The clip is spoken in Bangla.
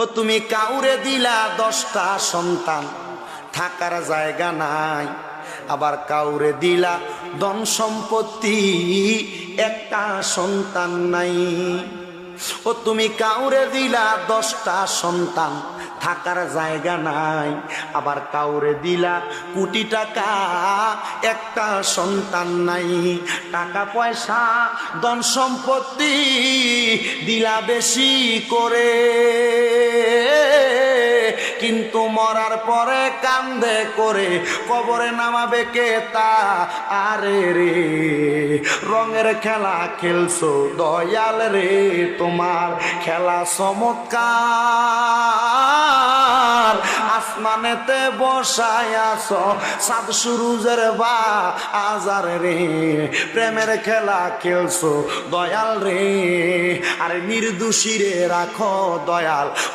ও তুমি কাউরে দিলা 10টা সন্তান, থাকার জায়গা নাই, আবার কাউরে দিলা ধন সম্পত্তি, একটা সন্তান নাই। ও তুমি কাউরে দিলা 10টা সন্তান, থাকার জায়গা নাই, আবার কাউরে দিলা কোটি টাকা, একটা সন্তান নাই। টাকা পয়সা ধন সম্পত্তি দিলা বেশি করে, কিন্তু মরার পরে কান্দে করে কবরে নামাবে কে তা? আরে রে, রঙের খেলা খেলছো দয়াল রে, তোমার খেলা চমৎকার। আসমানেতে বসায় আছো চাঁদ সুরুজের বাজার রে, প্রেমের খেলা খেলছো দয়াল রে, আরে নির্দোষী রে রাখো দয়াল।